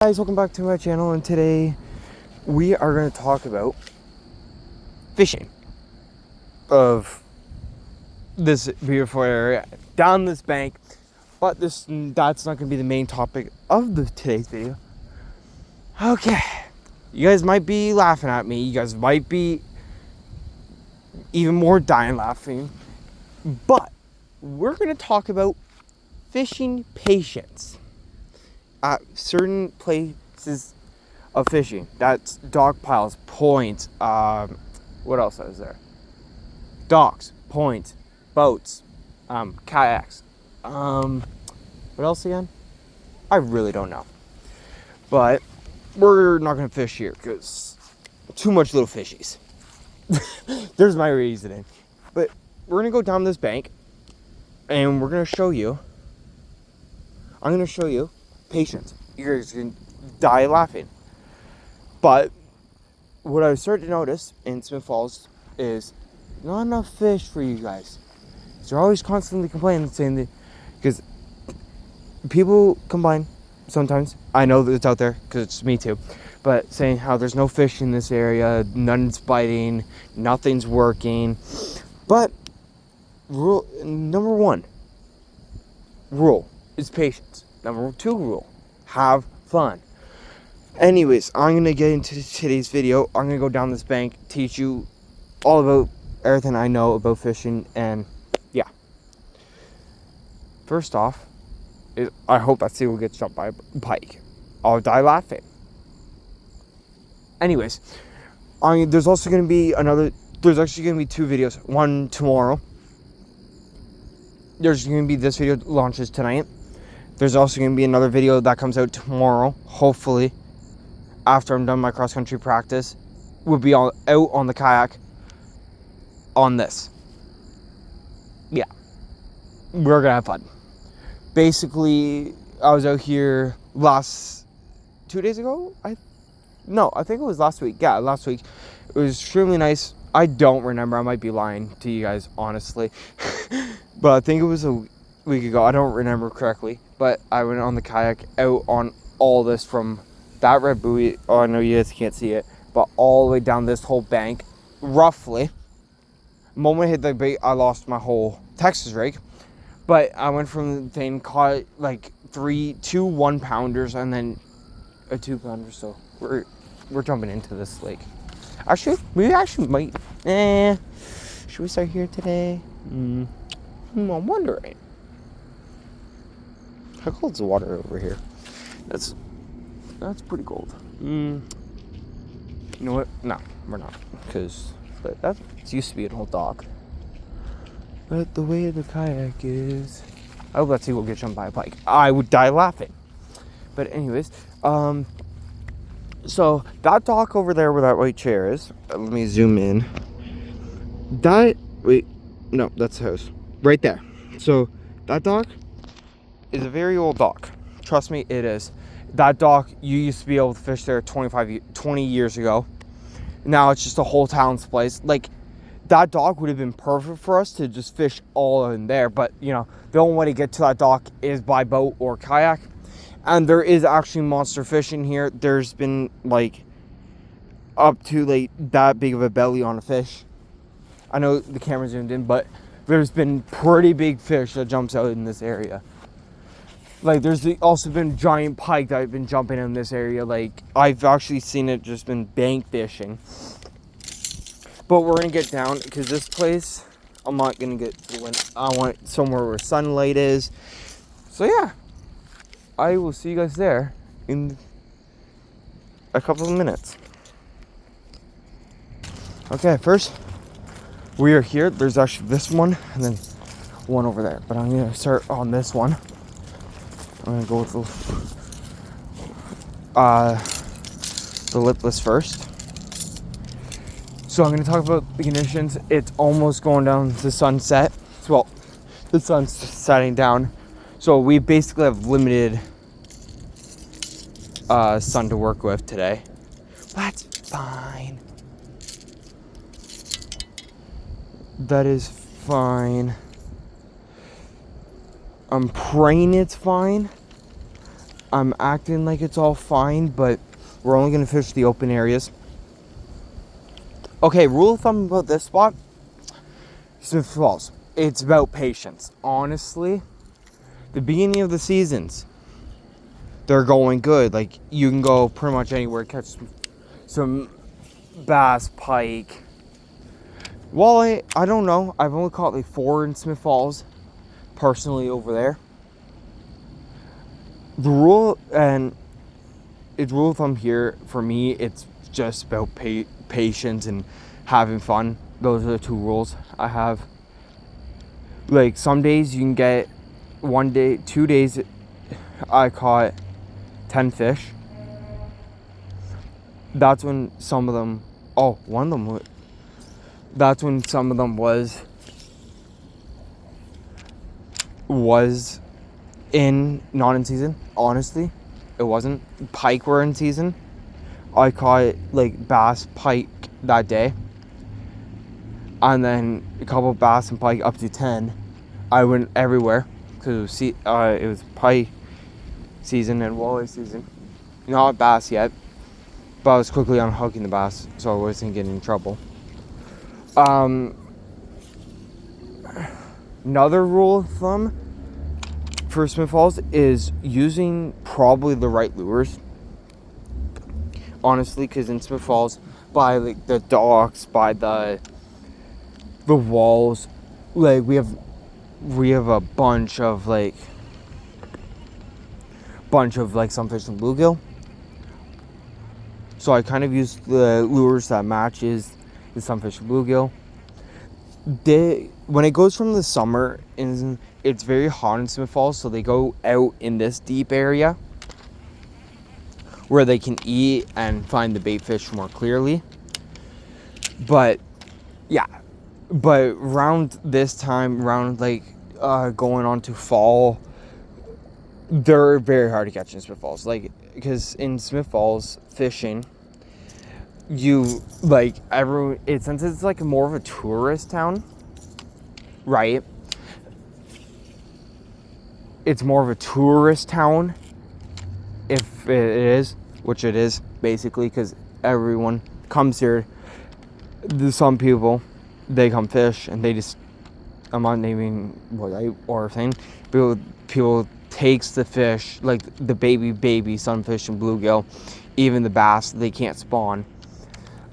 Guys, welcome back to my channel, and today we are going to talk about fishing of this beautiful area down this bank. But that's not going to be the main topic of today's video. Okay, you guys might be laughing at me, you guys might be even more dying laughing, but we're going to talk about fishing patience at certain places of fishing. That's dock piles, points, what else is there? Docks, points, boats, kayaks. What else again? I really don't know. But we're not gonna fish here because too much little fishies. There's my reasoning. But we're gonna go down this bank and we're gonna show you. I'm gonna show you patience. You're guys gonna die laughing. But what I started to notice in Smith Falls is not enough fish for you guys. They're always constantly complaining, saying that, because people complain sometimes. I know that it's out there because it's me too. But saying how there's no fish in this area, none's biting, nothing's working. But number one rule is patience. Number two rule, have fun. Anyways, I'm going to get into today's video. I'm going to go down this bank, teach you all about everything I know about fishing, and yeah. First off, I hope that seal gets jumped by a pike. I'll die laughing. Anyways, there's also going to be there's actually going to be two videos. One tomorrow. There's going to be this video launches tonight. There's also going to be another video that comes out tomorrow, hopefully, after I'm done my cross-country practice. We'll be out on the kayak on this. Yeah. We're going to have fun. Basically, I was out here 2 days ago? I think it was last week. Yeah, last week. It was extremely nice. I don't remember. I might be lying to you guys, honestly. But I think it was a week ago. I don't remember correctly. But I went on the kayak out on all this from that red buoy. Oh, I know you guys can't see it. But all the way down this whole bank. Roughly. The moment I hit the bait, I lost my whole Texas rig. But I went from the thing, caught like 2 1-pounders and then a 2-pounder. So we're jumping into this lake. Actually, we actually might. Should we start here today? I'm wondering. How cold's the water over here? That's pretty cold. You know what? No, we're not. But that used to be an old dock. But the way the kayak is, I hope that sea will get jumped by a pike. I would die laughing. But anyways, so that dock over there where that white chair is. Let me zoom in. No, that's the house. Right there. So that dock is a very old dock. Trust me, it is. That dock, you used to be able to fish there 20 years ago. Now it's just a whole town's place. Like, that dock would have been perfect for us to just fish all in there. But, you know, the only way to get to that dock is by boat or kayak. And there is actually monster fishing here. There's been, like, up to, like, that big of a belly on a fish. I know the camera zoomed in, but there's been pretty big fish that jumps out in this area. Like, there's also been giant pike that have been jumping in this area. Like, I've actually seen it just been bank fishing. But we're going to get down, because this place, I'm not going to get to the wind. I want somewhere where sunlight is. So, yeah. I will see you guys there in a couple of minutes. Okay, first, we are here. There's actually this one, and then one over there. But I'm going to start on this one. I'm going to go with the lipless first. So I'm going to talk about the conditions. It's almost going down to sunset. Well, the sun's setting down. So we basically have limited sun to work with today. That's fine. That is fine. I'm praying it's fine. I'm acting like it's all fine, but we're only going to fish the open areas. Okay, rule of thumb about this spot, Smith Falls, it's about patience. Honestly, the beginning of the seasons, they're going good. Like, you can go pretty much anywhere, catch some bass, pike. Walleye, I don't know. I've only caught like 4 in Smith Falls, personally, over there. The rule of thumb here, for me, it's just about patience and having fun. Those are the 2 rules I have. Like, some days you can get 1 day, 2 days, I caught 10 fish. That's when some of them, that's when some of them was not in season. Honestly, it wasn't. Pike were in season. I caught like bass, pike that day, and then a couple bass and pike up to 10. I went everywhere because it was pike season and walleye season. Not bass yet, but I was quickly unhooking the bass, so I wasn't getting in trouble. Another rule of thumb for Smith Falls is using probably the right lures. Honestly, because in Smith Falls, by like the docks, by the walls, like we have a bunch of sunfish and bluegill. So I kind of use the lures that matches the sunfish and bluegill. When it goes from the summer, it's very hot in Smith Falls, so they go out in this deep area where they can eat and find the bait fish more clearly. But yeah, but around this time, going on to fall, they're very hard to catch in Smith Falls. Like, because in Smith Falls fishing, since it's like more of a tourist town, right? It's more of a tourist town, if it is, which it is basically, because everyone comes here. Some people, they come fish and they just, I'm not naming or saying, people takes the fish, like the baby sunfish and bluegill, even the bass, they can't spawn.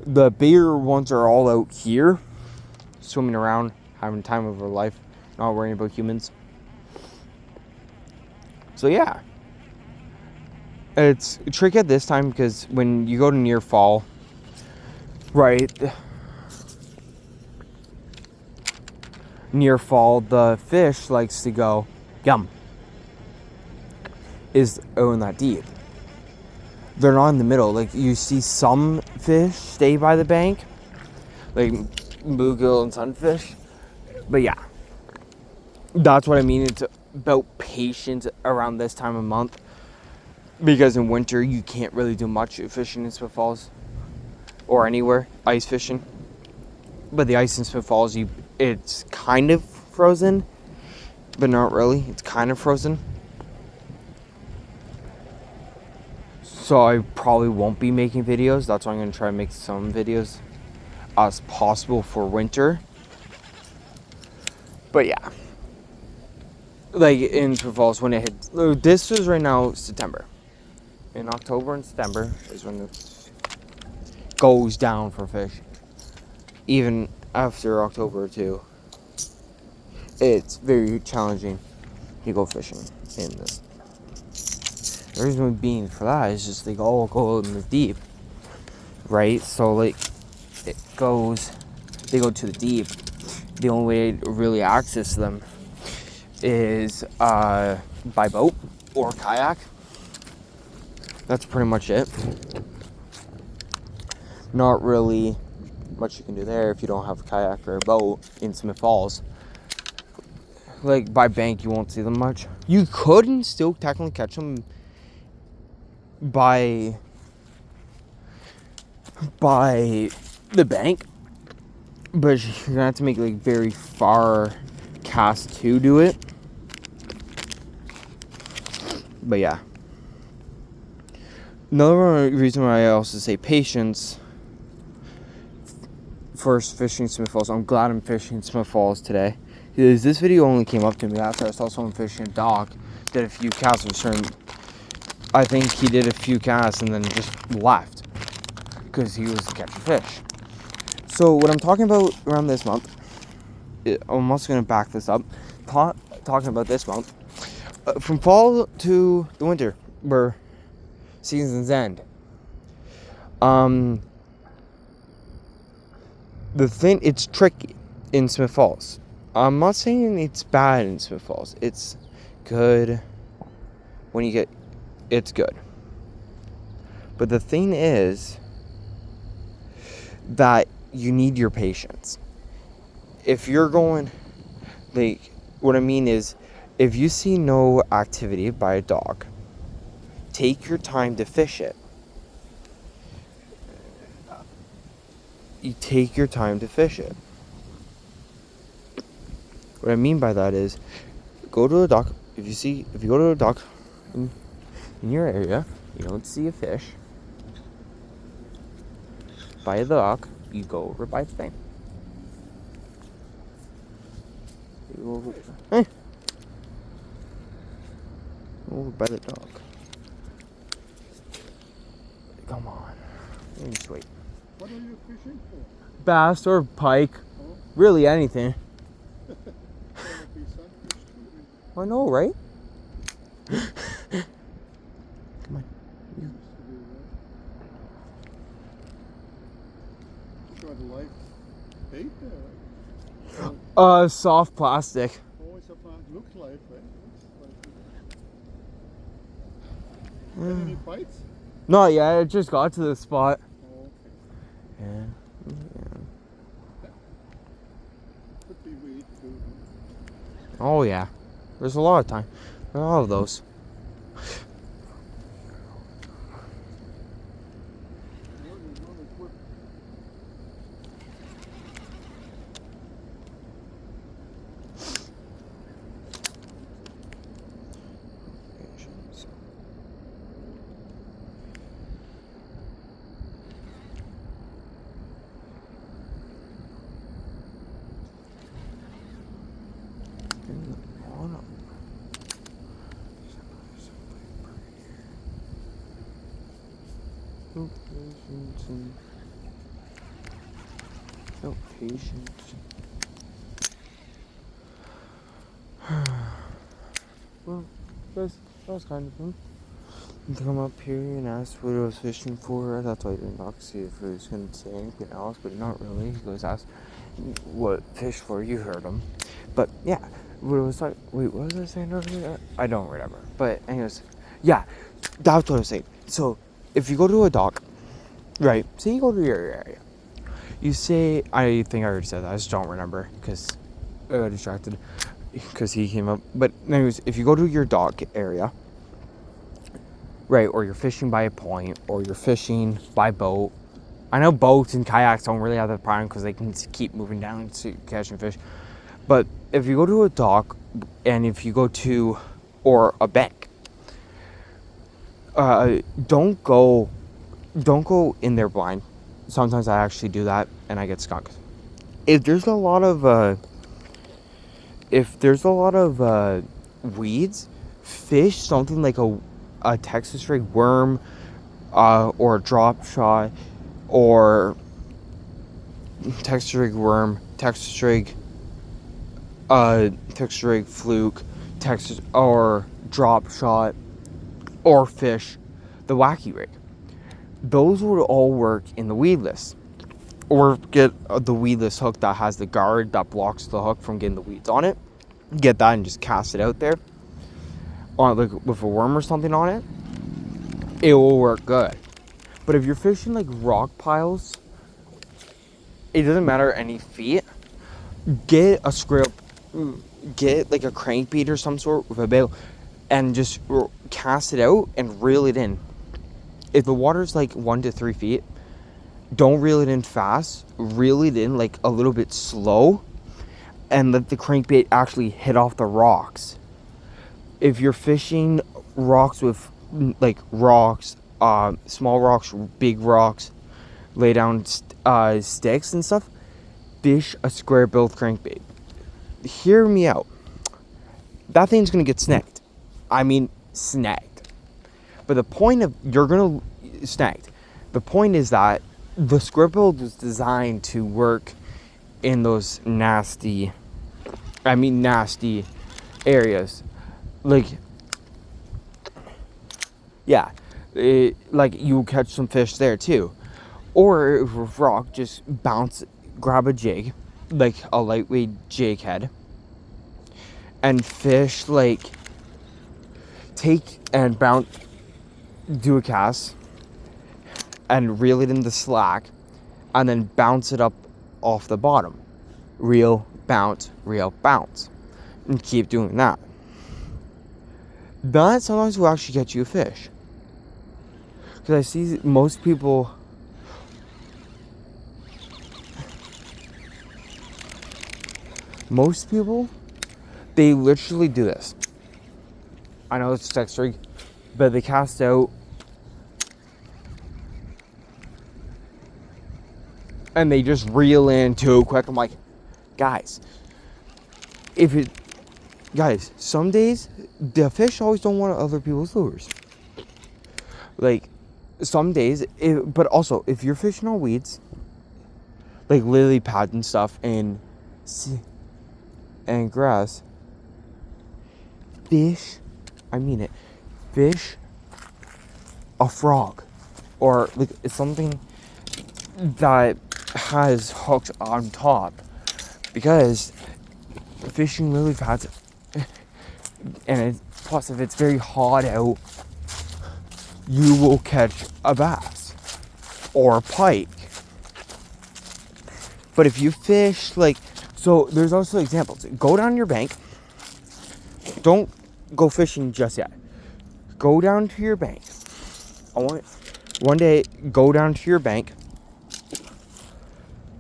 The bigger ones are all out here, swimming around, having time of their life, not worrying about humans. So yeah, it's tricky at this time because when you go to near fall, right, near fall, the fish likes to go, is in that deep. They're not in the middle. Like, you see some fish stay by the bank, like bluegill and sunfish. But yeah, that's what I mean. It's about patience around this time of month, because in winter you can't really do much fishing in Smith Falls or anywhere ice fishing. But the ice in Smith Falls, it's kind of frozen, but not really. It's kind of frozen. So I probably won't be making videos. That's why I'm going to try to make some videos as possible for winter. But yeah. Like in Smith Falls, when it hits, this is right now September. In October and September is when it goes down for fish. Even after October too, it's very challenging to go fishing in this. The reason being for that is just they all go in the deep, right? So like they go to the deep. The only way to really access them is by boat or kayak. That's pretty much it. Not really much you can do there if you don't have a kayak or a boat in Smith Falls. Like by bank, you won't see them much. You could still technically catch them by the bank, but you're gonna have to make like very far casts to do it. But yeah, Another reason why I also say patience for fishing Smith Falls. I'm glad I'm fishing Smith Falls today. Because this video only came up to me after I saw someone fishing a dock, did a few casts of a certain. I think he did a few casts and then just left because he was catching fish. So what I'm talking about around this month, I'm also going to back this up. Talking about this month, from fall to the winter, where seasons end. It's tricky in Smith Falls. I'm not saying it's bad in Smith Falls. It's good when you get. It's good. But the thing is that you need your patience. If you're going, like, what I mean is, if you see no activity by a dock, take your time to fish it. You take your time to fish it. What I mean by that is, go to a dock. If you go to a dock in your area, you don't see a fish by the dock, you go over by the thing. You go over by the dock. Come on. Let me just wait. What are you fishing for? Bass or pike. Oh. Really anything. I I know, right? Come on. You got a live bait there, right? Soft plastic. Oh, it's a plant. Looks live, right? Any bites? Not yet, it just got to the spot. Oh, okay. Yeah. Could be weed too. Oh yeah. There's a lot of time. There are all of those. No patience. Well, that was kind of fun. To come up here and ask what I was fishing for. That's why I didn't knock to see if he was going to say anything else, but not really. He goes, ask what fish for. You heard him. But yeah, what was like? Wait, what was I saying earlier? I don't remember. But anyways, yeah, that's what I was saying. So if you go to a dock, right? Say you go to your area. You say, I think I already said that. I just don't remember because I got distracted because he came up. But anyways, if you go to your dock area, right, or you're fishing by a point, or you're fishing by boat. I know boats and kayaks don't really have that problem because they can keep moving down to catching fish. But if you go to a dock, and if you go to, or a bank, don't go in there blind. Sometimes I actually do that, and I get skunked. If there's a lot of weeds, fish something like a Texas rig worm, or a drop shot, or Texas rig worm, Texas rig fluke, Texas or drop shot, or fish, the wacky rig. Those would all work in the weedless, or get the weedless hook that has the guard that blocks the hook from getting the weeds on it. Get that and just cast it out there on, like, with a worm or something on it. It will work good. But if you're fishing like rock piles, it doesn't matter any feet. Get a scrape, get like a crankbait or some sort with a bail, and just cast it out and reel it in. If the water's like 1 to 3 feet, don't reel it in fast. Reel it in like a little bit slow, and let the crankbait actually hit off the rocks. If you're fishing rocks with like rocks, small rocks, big rocks, lay down sticks and stuff, fish a square-billed crankbait. Hear me out. That thing's gonna get snagged. I mean, snagged. But the point of snagged. The point is that the square-billed was designed to work in those nasty areas. Like, yeah, like you catch some fish there too. Or with rock, just grab a jig, like a lightweight jig head, and fish, like, take and do a cast, and reel it in the slack, and then bounce it up off the bottom. Reel, bounce, and keep doing that. That sometimes will actually get you a fish. Because I see most people... they literally do this. I know it's a sex rig, but they cast out and they just reel in too quick. I'm like, guys, some days the fish always don't want other people's lures. Like, some days, but also if you're fishing on weeds, like lily pads and stuff, and grass, fish a frog, or like something that has hooks on top, because fishing lily pads, and plus if it's very hot out, you will catch a bass or a pike. But if you fish, like, so there's also examples. Go down your bank. Don't go fishing just yet. Go down to your bank. One day, go down to your bank,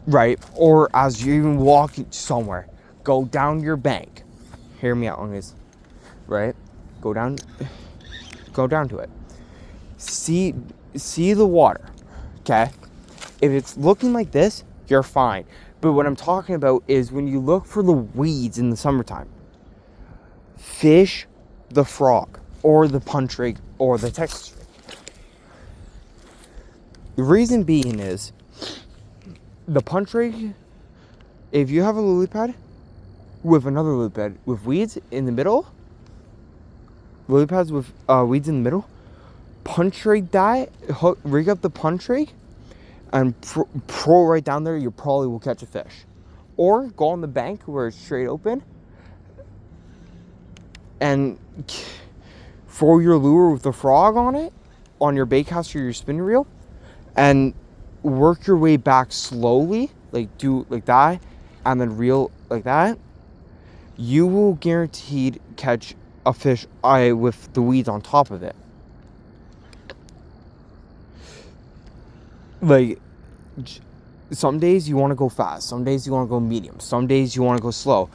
right? Or as you even walk somewhere, go down your bank. Hear me out on this, right? Go down to it. See the water, okay? If it's looking like this, you're fine. But what I'm talking about is when you look for the weeds in the summertime, fish the frog or the punch rig or the Texas rig. The reason being is the punch rig, if you have a lily pad with another lily pad with weeds in the middle, lily pads with weeds in the middle, punch rig that, rig up the punch rig, and pro right down there, you probably will catch a fish. Or go on the bank where it's straight open and throw your lure with the frog on it, on your bait cast or your spinning reel, and work your way back slowly, like do like that, and then reel like that. You will guaranteed catch a fish with the weeds on top of it. Like, some days you want to go fast, some days you want to go medium, some days you want to go slow,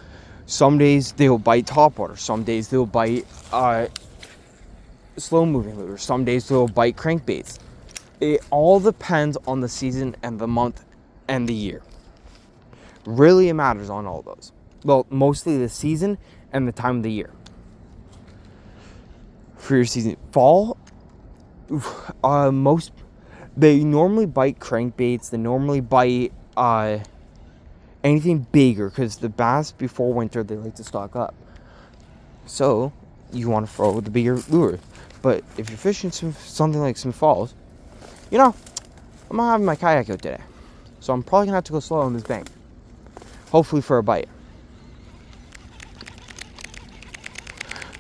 some days they'll bite topwater, some days they'll bite slow moving lures, some days they'll bite crankbaits. It all depends on the season and the month and the year. Really, it matters on all those. Well, mostly the season and the time of the year. For your season, fall, they normally bite crankbaits. They normally bite anything bigger, because the bass before winter, they like to stock up. So you want to throw the bigger lure. But if you're fishing something like some falls, I'm not having my kayak out today, so I'm probably gonna have to go slow on this bank, hopefully for a bite.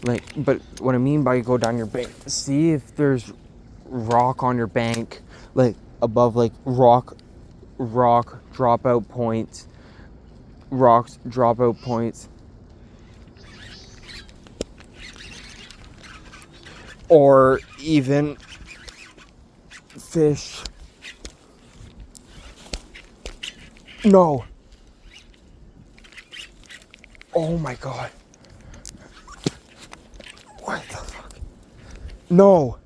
Like, but what I mean by go down your bank, see if there's rock on your bank, like above, like rock dropout points, rocks dropout points, or even fish. No. Oh my god. What the fuck? No.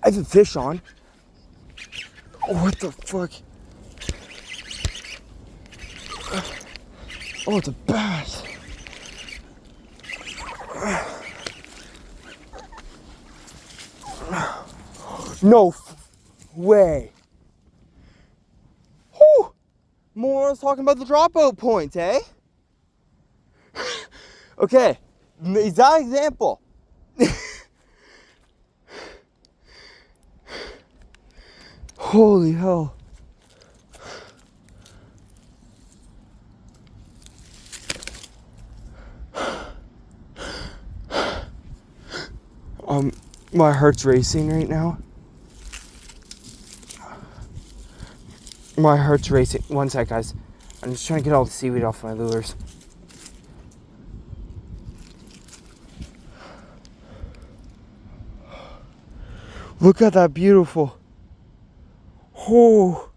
I have a fish on. What the fuck? Oh, it's a bass. No way. Whew. More I was talking about the dropout points, eh? Okay, exact example. Holy hell. My heart's racing right now. My heart's racing. One sec, guys. I'm just trying to get all the seaweed off my lures. Look at that beautiful. Oh.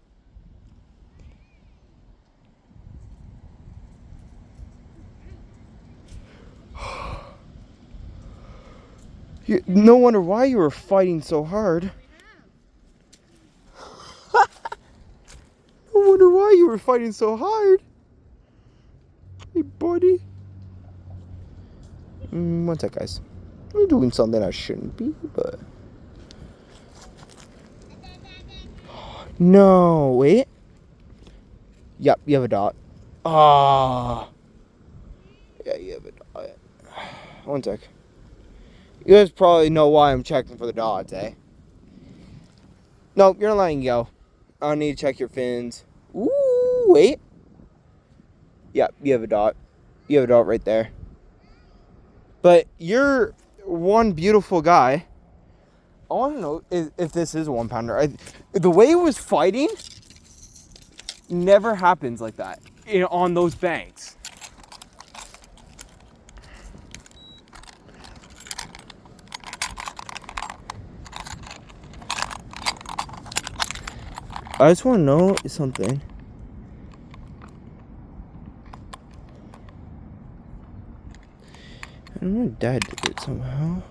No wonder why you were fighting so hard. No wonder why you were fighting so hard. Hey, buddy. One sec, guys. I'm doing something I shouldn't be, but... No, wait. Yep, you have a dot. Ah. Yeah, you have a dot. One sec. You guys probably know why I'm checking for the dots, eh? Nope, you're not letting go. I don't need to check your fins. Ooh, wait. Yep, you have a dot. You have a dot right there. But you're one beautiful guy. I want to know if this is a 1 pounder. The way it was fighting never happens like that on those banks. I just want to know something. I know my dad did it somehow.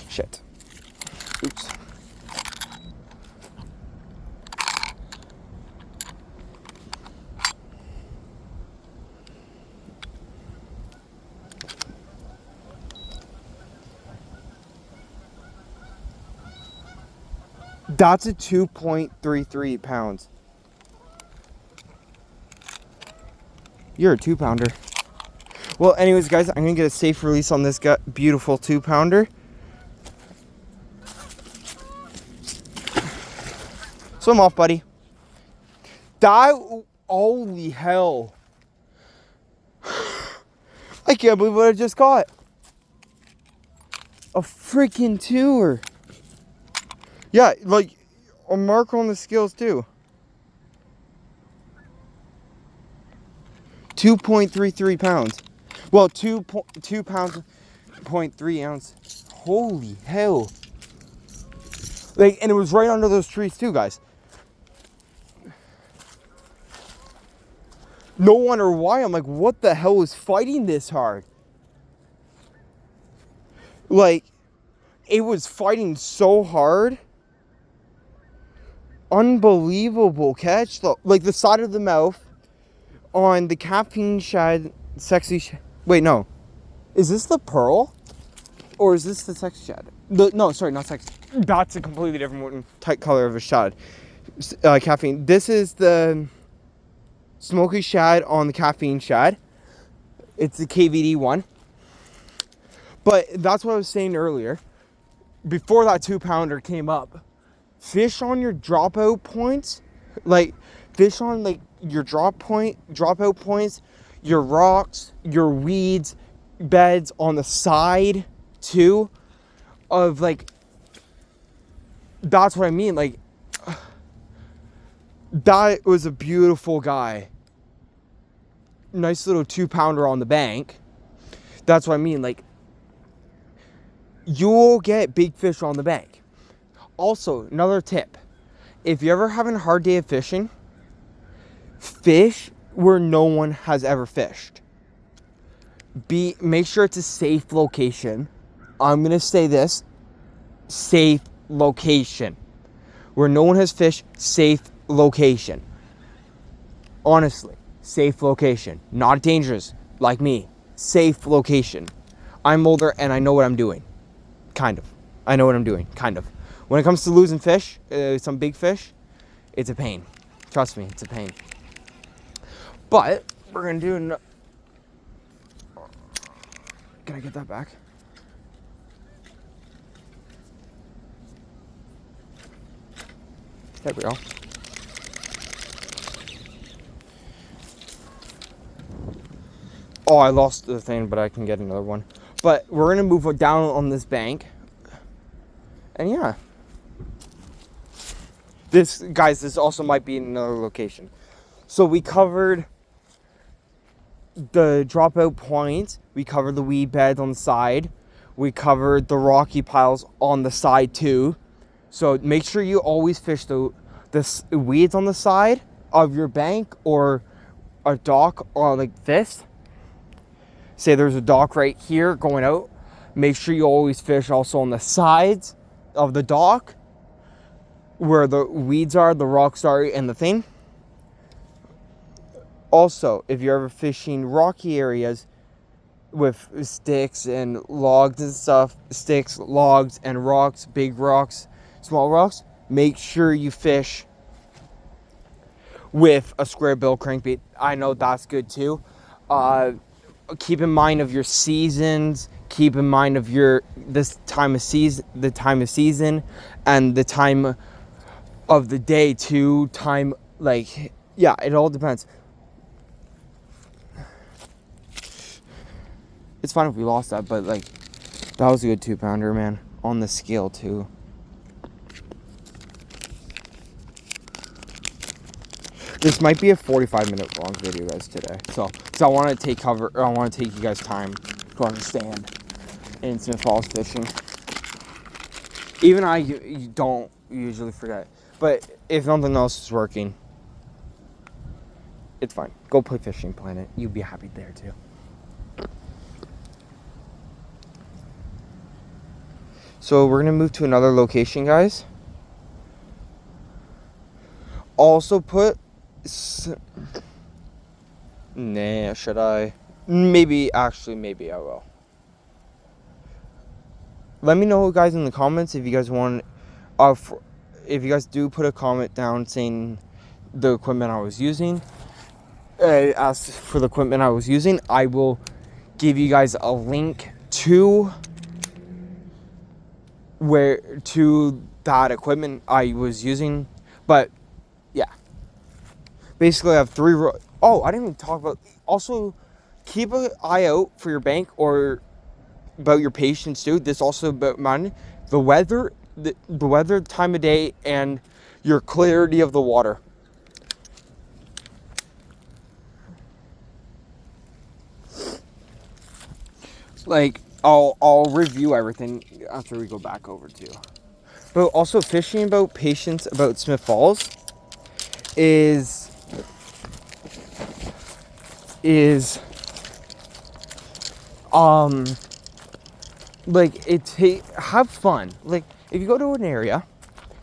Shit. Oops. That's a 2.33 pounds. You're a 2 pounder. Well, anyways, guys, I'm gonna get a safe release on this beautiful 2 pounder. Swim off, buddy. Holy hell. I can't believe what I just caught. A freaking tour. Yeah, like a mark on the scales too. 2.33 pounds. Well, 2 pounds, 0.3 ounce. Holy hell. Like, and it was right under those trees too, guys. No wonder why. I'm like, what the hell is fighting this hard? Like, it was fighting so hard. Unbelievable catch. Like, the side of the mouth on the caffeine shad, wait, no. Is this the pearl? Or is this the sexy shad? No, sorry, not sexy. That's a completely different one, type color of a shad. Caffeine. This is the smoky shad on the caffeine shad. It's the KVD one. But that's what I was saying earlier. Before that 2 pounder came up, fish on your dropout points, like fish on like your dropout points, your rocks, your weeds, beds on the side too, of like, that's what I mean. Like, that was a beautiful guy. Nice little 2 pounder on the bank. That's what I mean. Like, you'll get big fish on the bank. Also, another tip. If you're ever having a hard day of fishing, fish where no one has ever fished. Make sure it's a safe location. I'm going to say this, safe location. Where no one has fished, safe location. Honestly, safe location. Not dangerous, like me. Safe location. I'm older and I know what I'm doing. Kind of. I know what I'm doing. Kind of. When it comes to losing fish, some big fish, it's a pain. Trust me, it's a pain. But we're going to do... Can I get that back? There we go. Oh, I lost the thing, but I can get another one. But we're going to move down on this bank. And yeah. This, guys, this also might be in another location. So we covered the dropout point. We covered the weed beds on the side. We covered the rocky piles on the side too. So make sure you always fish the weeds on the side of your bank or a dock or like this. Say there's a dock right here going out. Make sure you always fish also on the sides of the dock where the weeds are, the rocks are, and the thing. Also, if you're ever fishing rocky areas with sticks and logs and stuff, sticks, logs, and rocks, big rocks, small rocks, make sure you fish with a square bill crankbait. I know that's good too. Keep in mind of your seasons. Keep in mind of the time of season, and the time of the day too. It all depends. It's fine if we lost that, but that was a good 2-pounder, man, on the scale too. This might be a 45-minute long video, guys, today. So I want to take you guys time to understand in Smith Falls fishing. Even I don't usually forget. But if nothing else is working, it's fine. Go play Fishing Planet. You'll be happy there too. So we're going to move to another location, guys. Also put... Nah, should I? Maybe I will. Let me know, guys, in the comments if you guys want... if you guys do put a comment down saying the equipment I was using. As for the equipment I was using, I will give you guys a link to that equipment I was using. But yeah, basically I have 3 I didn't even talk about, also keep an eye out for your bank or about your patience too. This also about mine, the weather, the weather, time of day, and your clarity of the water. I'll review everything after we go back over to. But also fishing about patience about Smith Falls is have fun. If you go to an area,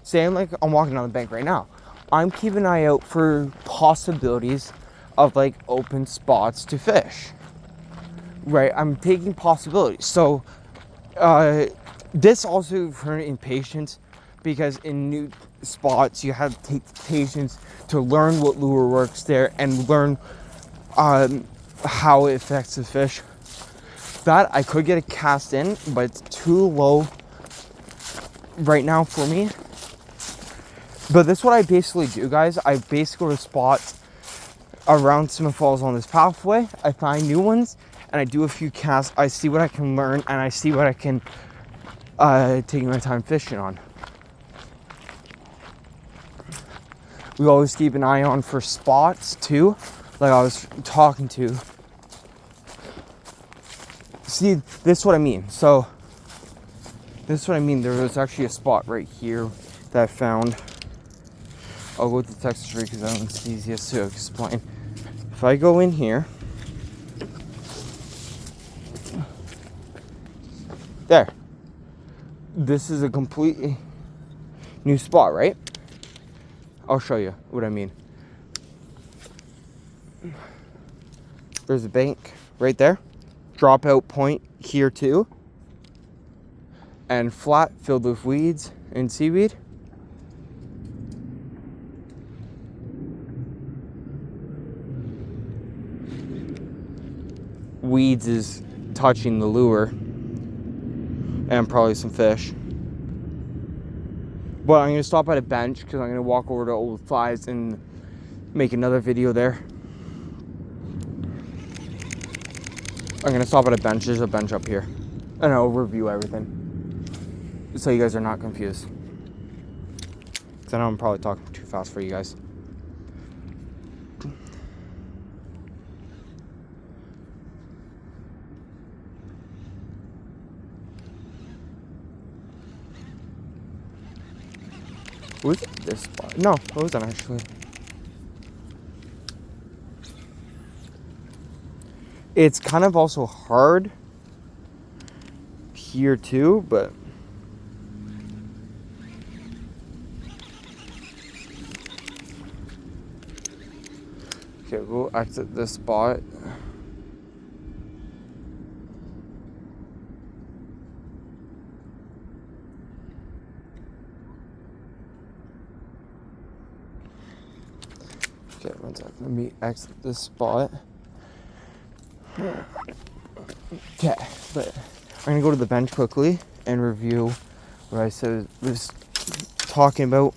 say I'm walking on the bank right now, I'm keeping an eye out for possibilities of open spots to fish. Right, I'm taking possibilities. So this also for impatience, because in new spots you have to take patience to learn what lure works there and learn how it affects the fish. That I could get a cast in, but it's too low right now for me. But that's what I basically do, guys. I basically go to spots around Smith Falls on this pathway. I find new ones and I do a few casts. I see what I can learn and I see what I can take my time fishing on. We always keep an eye on for spots too, like I was talking to. See, this is what I mean. So, this is what I mean. There was actually a spot right here that I found. I'll go with the Texas tree because that one's easiest to explain. If I go in here, there, this is a completely new spot, right? I'll show you what I mean. There's a bank right there. Dropout point here too. And flat filled with weeds and seaweed. Weeds is touching the lure. And probably some fish. But I'm gonna stop at a bench because I'm gonna walk over to Old Flies and make another video there. I'm gonna stop at a bench. There's a bench up here. And I'll review everything. So you guys are not confused. Because I know I'm probably talking too fast for you guys. Was it this spot? No, it wasn't actually. It's kind of also hard here too, but okay, we'll exit this spot. Okay, one second. Let me exit this spot. Okay, but I'm gonna go to the bench quickly and review what I was talking about.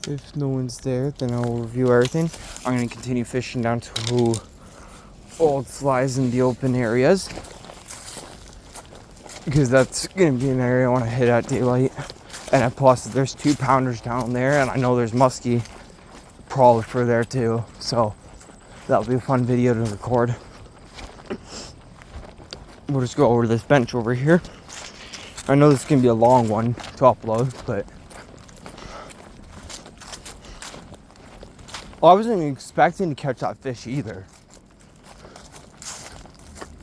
If no one's there, then I'll review everything. I'm gonna continue fishing down to Old Flies in the open areas because that's gonna be an area I want to hit at daylight. And plus, there's 2-pounders down there, and I know there's muskie prolifer there too. So that'll be a fun video to record. We'll just go over to this bench over here. I know this is gonna be a long one to upload, but I wasn't expecting to catch that fish either.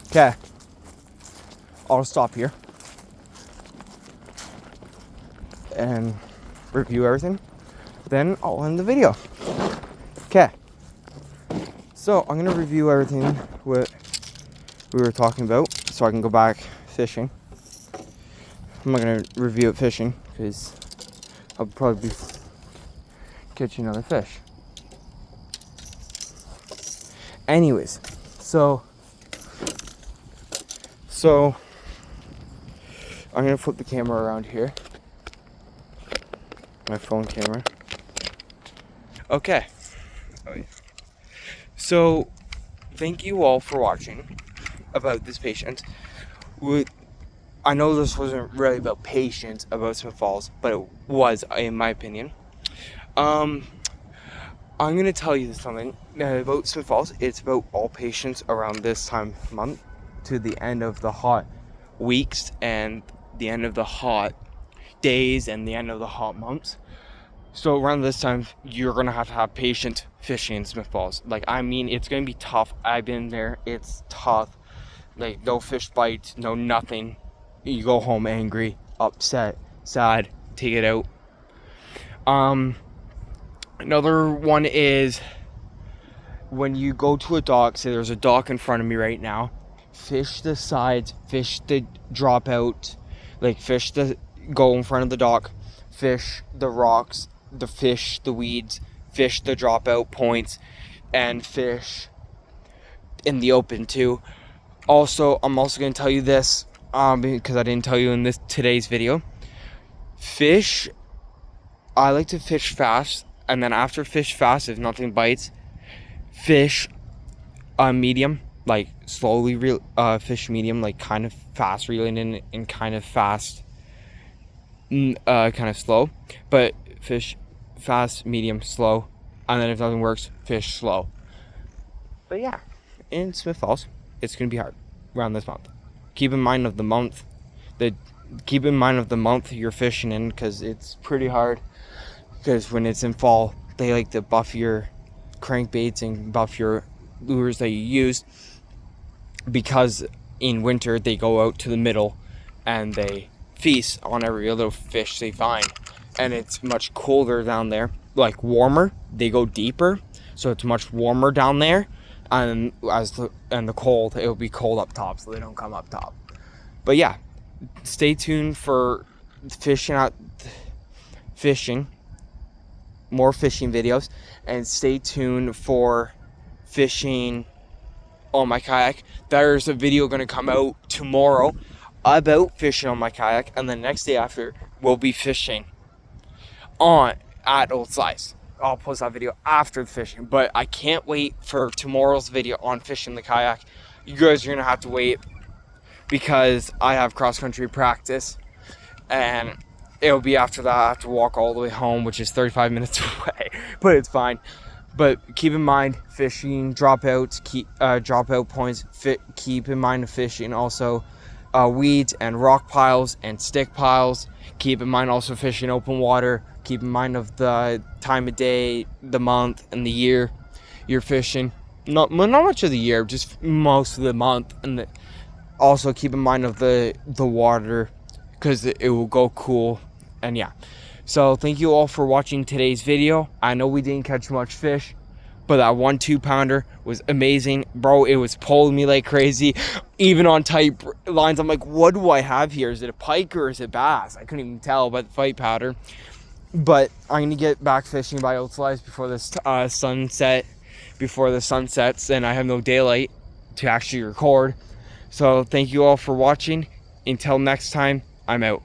Okay, I'll stop here and review everything. Then I'll end the video. Okay. So I'm gonna review everything what we were talking about so I can go back fishing. I'm not gonna review it fishing because I'll probably be catching another fish. Anyways, so I'm gonna flip the camera around here. My phone camera. Okay. Oh, yeah. So, thank you all for watching about this patience. I know this wasn't really about patience about Smith Falls, but it was, in my opinion. I'm gonna tell you something about Smith Falls. It's about all patience around this time of month to the end of the hot weeks and the end of the hot days and the end of the hot months. So around this time, you're gonna have to have patience fishing in Smith Falls. Like, I mean, it's gonna be tough. I've been there. It's tough. Like, no fish bites, no nothing. You go home angry, upset, sad, take it out. Another one is when you go to a dock, say there's a dock in front of me right now, fish the sides, fish the drop out, like fish the go in front of the dock, fish the rocks, the fish the weeds, fish the dropout points, and fish in the open too. Also, I'm also going to tell you this because I didn't tell you in today's video. I like to fish fast, and then after fish fast, if nothing bites, fish medium, like slowly fish medium, like kind of fast reeling in and kind of fast, kind of slow, but fish fast, medium, slow, and then if nothing works, fish slow. But yeah, in Smith Falls, it's gonna be hard around this month. Keep in mind of the month you're fishing in, because it's pretty hard. Because when it's in fall, they like to buff your crankbaits and buff your lures that you use, because in winter they go out to the middle and they feast on every little fish they find. And it's much colder down there, like warmer. They go deeper, so it's much warmer down there. And the cold, it'll be cold up top, so they don't come up top. But yeah, stay tuned for fishing, more fishing videos, and stay tuned for fishing on my kayak. There's a video going to come out tomorrow about fishing on my kayak, and the next day after we'll be fishing at Old Slice. I'll post that video after the fishing, but I can't wait for tomorrow's video on fishing the kayak. You guys are gonna have to wait because I have cross country practice, and it'll be after that. I have to walk all the way home, which is 35 minutes away, but it's fine. But keep in mind, fishing dropouts, dropout points. Keep in mind of fishing also weeds and rock piles and stick piles. Keep in mind also fishing open water. Keep in mind of the time of day, the month, and the year you're fishing. Not much of the year, just most of the month. And also keep in mind of the water, because it will go cool. And yeah. So thank you all for watching today's video. I know we didn't catch much fish, but that 1 2-pounder was amazing. Bro, it was pulling me like crazy. Even on tight lines, I'm like, what do I have here? Is it a pike or is it bass? I couldn't even tell by the fight powder. But I'm going to get back fishing by Old Slice before the sun sets, and I have no daylight to actually record. So thank you all for watching. Until next time, I'm out.